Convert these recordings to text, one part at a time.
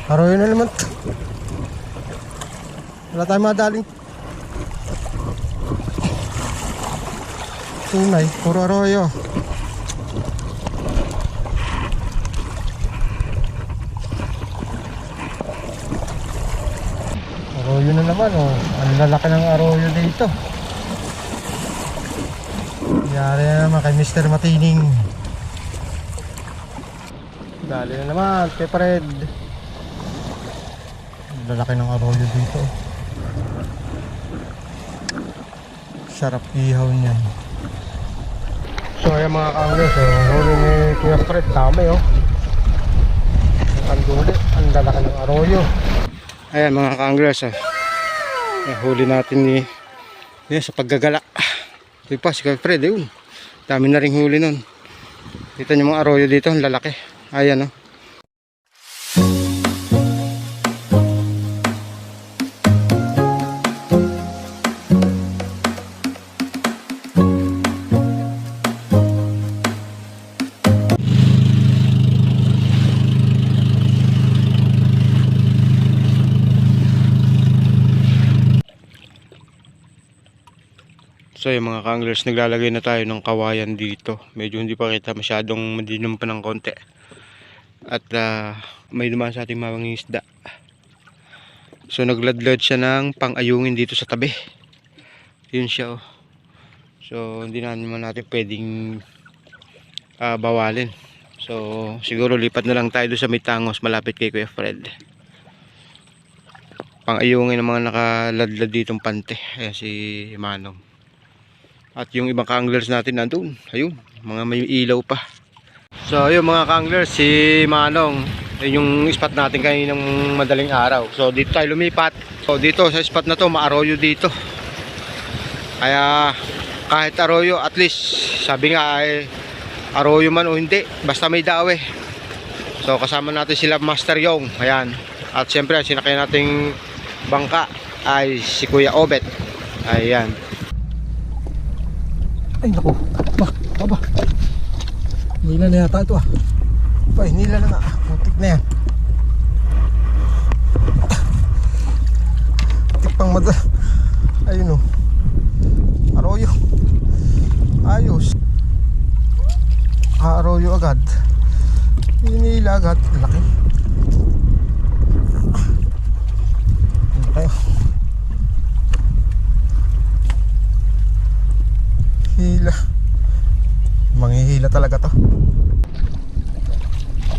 Arroyo na naman to. Wala tayong madaling tunay, puro arroyo. Arroyo na naman, oh. Ang lalaki ng arroyo dito. Yari na naman kay Mr. Matining. Dali na naman kay Fred. Ang lalaki ng arroyo dito. Sarap ihaw niyan. So ayan mga kaanglers, huli ni Kuya Fred, dami oh. Ang duli, ang lalaki ng arroyo. Ayan mga kaanglers, huli natin ni sa paggagala. Ito pa si Kuya Fred, yun. Dami na rin huli nun. Kita nyo mga arroyo dito, ang lalaki. Ayan oh. So yung mga kaanglers, naglalagay na tayo ng kawayan dito. Medyo hindi pa kita, masyadong madilim pa ng konti. At may dumaan sa ating mga isda. So nagladlad siya ng pang-ayungin dito sa tabi. Yun siya oh. So hindi naman natin pwedeng bawalin. So siguro lipat na lang tayo doon sa may tangos malapit kay Kuya Fred. Pang-ayungin ng mga nakaladlad ditong pante. Ayan si Manong. At yung ibang ka-anglers natin nandun. Ayun, mga may ilaw pa. So ayun mga ka-anglers, si Manong, yung spot natin kaninang madaling araw. So dito tayo lumipat. So dito sa spot na to, ma-arroyo dito. Kaya kahit arroyo, at least sabi nga ay arroyo man o hindi, basta may dawe. So kasama natin sila Master Yong. Ayan. At siyempre sinakay nating bangka ay si Kuya Obet. Ayan. Ay naku, baba. Nila na yata ito ah. Ay, nila na nga. Putik na yan. Putik pang ayun oh. Arroyo. Ayos. Arroyo agad. Nila agad. Laki. Ano tayo? Hila. Manghihila talaga to.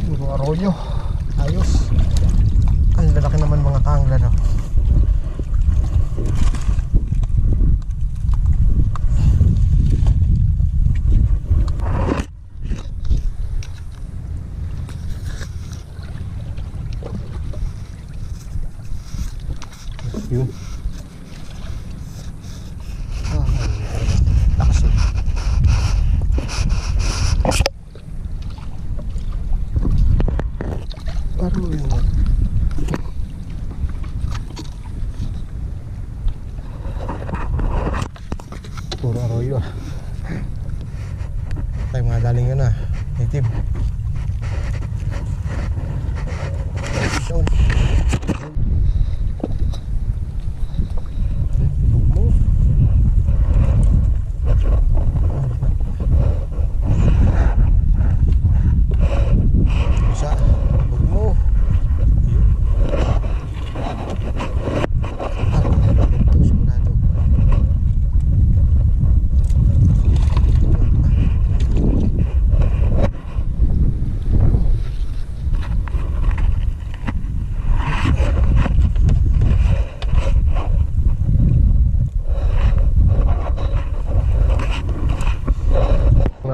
Puro arroyo. Ayos. Ang lalaki naman mga kaangla na. Yun. Puro arroyo ah. Tayo mga daling yun ah. Native. Down.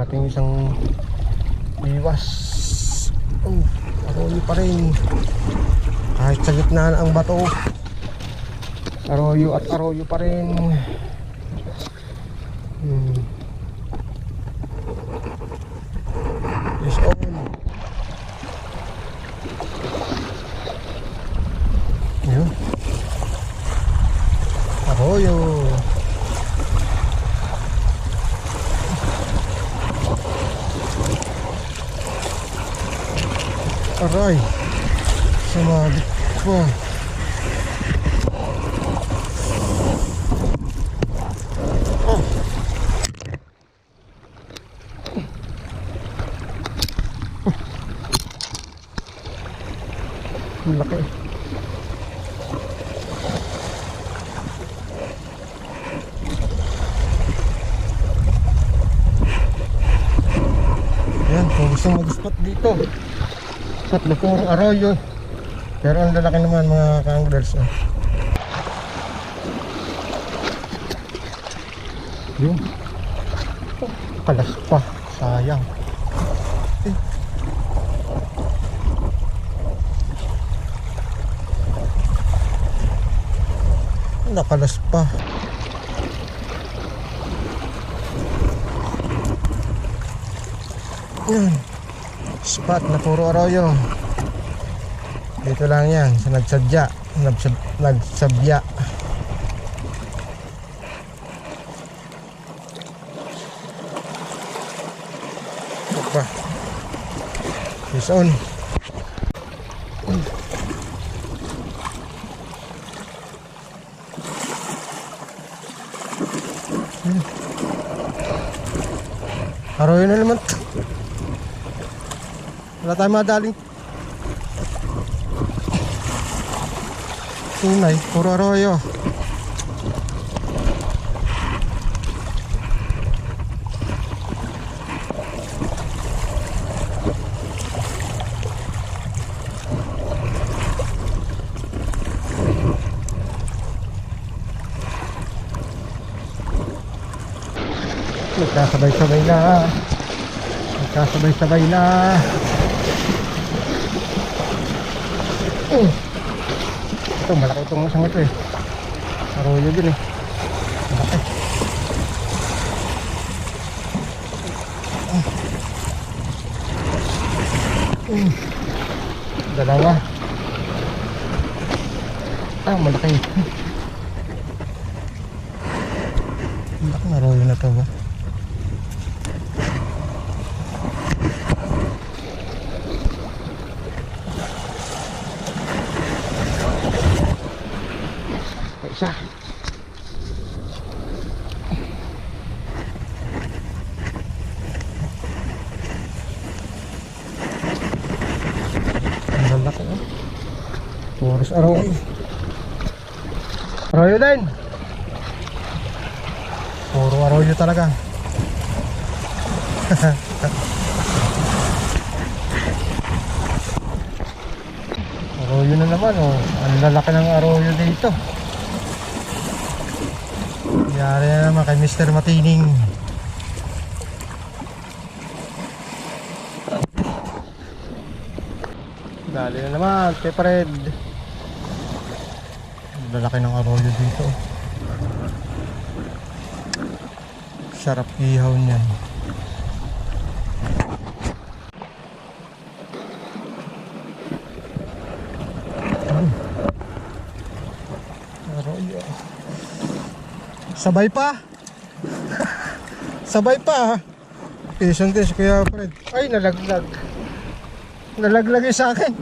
Ating isang iwas. Arroyo pa rin kahit sa gitna na ang bato. Arroyo at arroyo pa rin. Yes on. Yun. Arroyo. Aray, sumabit pa. Oh. Ang laki. Ayan, kung gusto mag-spot dito, spot na puro arroyo. Pero ang lalaki naman mga ka-anglers. Yun. Kalas pa. Sayang. Eh. Nakalas pa. Yan. Spot na puro arroyo. Dito lang yan sa nagsadya. Nagsabya. Apa? Fish on. Arroyo na naman. Wala tayong madaling tunay, puro arroyo. Nagkasabay-sabay na. Nagkasabay-sabay na. Ito, malaki itong isang ito eh. Arroyo din eh. Malaki. Dalawa. Ah, malaki. Malaki na arroyo na ito ba? Isa. Ang lalaki oh. Puros arroyo. Arroyo din. Puro arroyo talaga. Arroyo na naman oh. Ang lalaki ng arroyo dito. Yari na naman kay Mr. Matining. Dali na naman kay Fred. Lalaki ng arroyo dito. Sarap ihaw niyan. Arroyo. Sabay pa. Sabay pa. Pinison din si Kuya Fred. Ay, nalaglag. Nalaglag yung sa akin.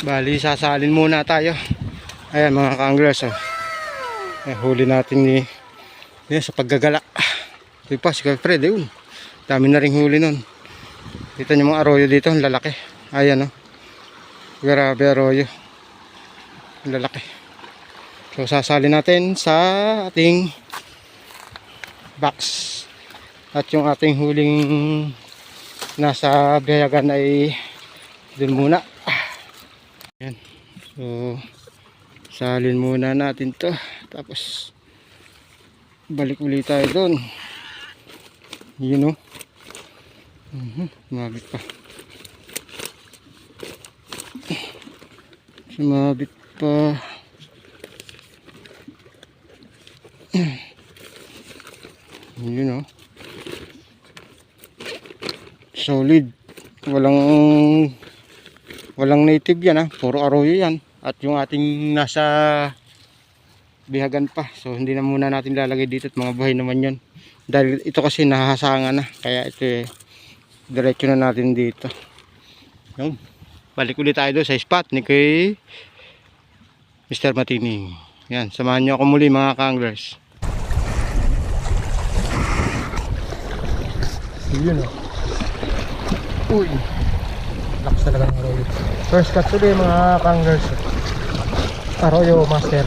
Bali, sasalin muna tayo. Ayan mga ka-anglers oh. Huli natin ni sa paggagala. Ito pa si Kuya Fred yun. Dami na rin huli nun. Kita nyo mga arroyo dito, ang lalaki. Ayan oh. Grabe arroyo. Ang lalaki. So sasalin natin sa ating box. At yung ating huling nasa biyagan ay dun muna. Ayan. So salin muna natin to. Tapos balik ulit tayo dun. Yun o. Sumabit pa. Sumabit pa. Yun o. Solid. Walang native yan ha. Puro arroyo yan. At yung ating nasa bihagan pa. So hindi na muna natin lalagay dito at mga buhay naman yon. Dahil ito kasi nahahasangan na. Kaya ito diretso na natin dito. Yung, balik ulit tayo doon sa spot ni kay Mr. Matining. Yan, samahan nyo ako muli mga ka-anglers. Yun o. Uy. Lakas talaga ng arroyo. First cut ulit mga ka-anglers. Arroyo master.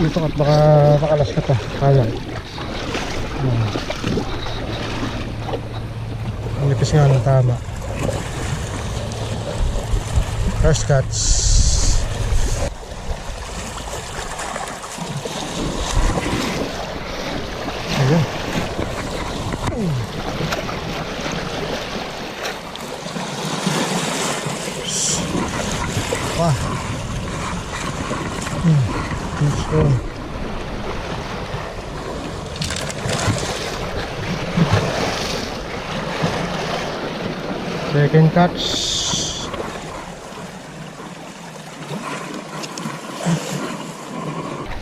Dito at baka makalas ka pa. Kaya. Ang nipis nga ng tama. First cuts. Ayun. Wah. Let's go. Second catch.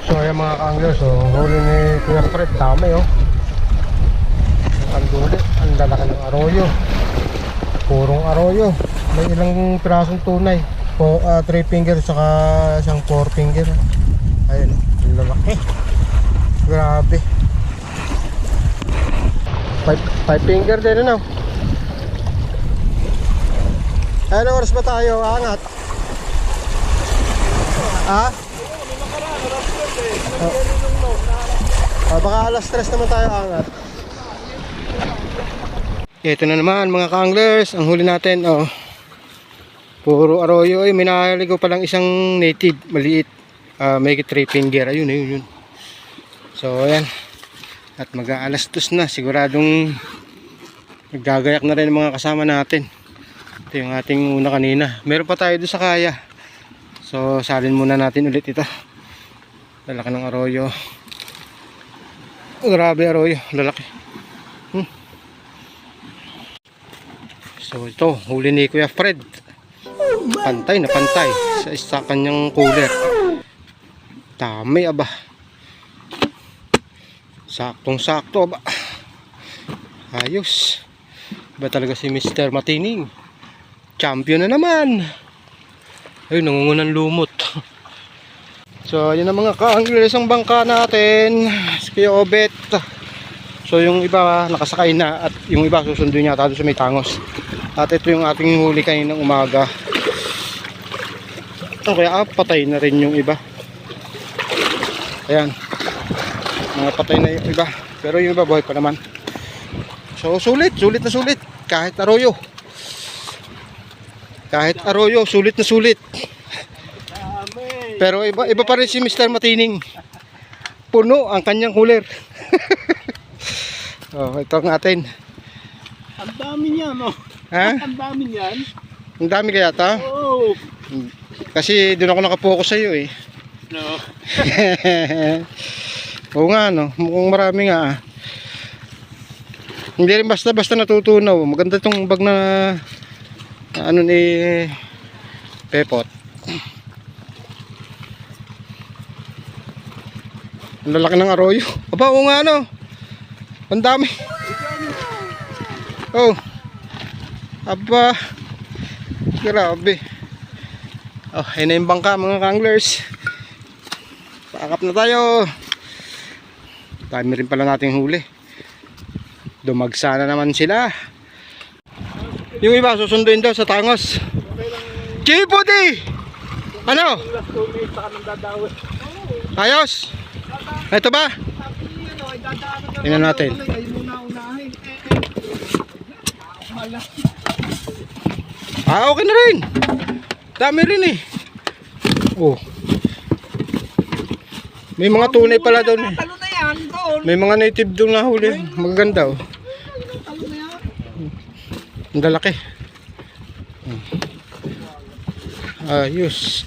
So ayan mga ka-anglers, huli ni Kuya Fred, dami ang huli, ang lalaki ng arroyo, purong arroyo. May ilang pirasong tunay, 3 finger saka isang 4 finger. Ayun ang lalaki, grabe. 5 finger din ano. Ano oras ba tayo? Angat. Ha? Baka alas 3 naman tayo angat. Ito na naman mga ka-anglers, ang huli natin puro arroyo. May nahaligo pa lang isang native, maliit, may 3 finger. Ayun, yun. So ayan, at mag-aalas 2 na, siguradong naggagayak na rin ang mga kasama natin. Ito yung ating una kanina. Meron pa tayo doon sa kaya, so salin muna natin ulit ito. Lalaki ng arroyo, grabe arroyo, lalaki. So ito, huli ni Kuya Fred. Pantay na pantay sa kanyang cooler. Dami aba. Saktong sakto aba. Ayos. Iba talaga si Mr. Matining. Champion na naman. Ay, nangungunan lumot. So yun ang mga ka-anglers ang bangka natin. Si Kuya Obet. So yung iba nakasakay na at yung iba susunduin niya doon sa may tangos. At ito yung ating huli kaninang umaga. Kaya patay na rin yung iba. Ayan. Mga patay na yung iba. Pero yung iba buhay pa naman. So sulit na sulit. Kahit arroyo. Sulit na sulit. Pero iba pa rin si Mr. Matining. Puno ang kanyang cooler. Ito ang atin. Ang dami niya, no? Ha? Ang dami niyan. Ang dami kaya ta? Oo. Kasi doon ako nakapokus sa iyo eh. No. Oo nga no, mukhang marami nga. Hindi rin basta natutunaw. Maganda tong bag na ano ni Pepot. Ang lalaki ng arroyo. Aba, oo nga no. Ang dami. Oh. Aba. Grabe. Ayun na yung bangka mga ka-anglers. Paakap na tayo. Dami rin pala nating huli. Dumagsa na naman sila. Yung iba susunduin daw sa tangos. Chipudi! Ano? Ayos? Ito ba? Tingnan natin. Okay na rin. Dami rin eh. May mga tunay pala daw eh. May mga native doon na huli. Magaganda oh. Ang lalaki. Ayos.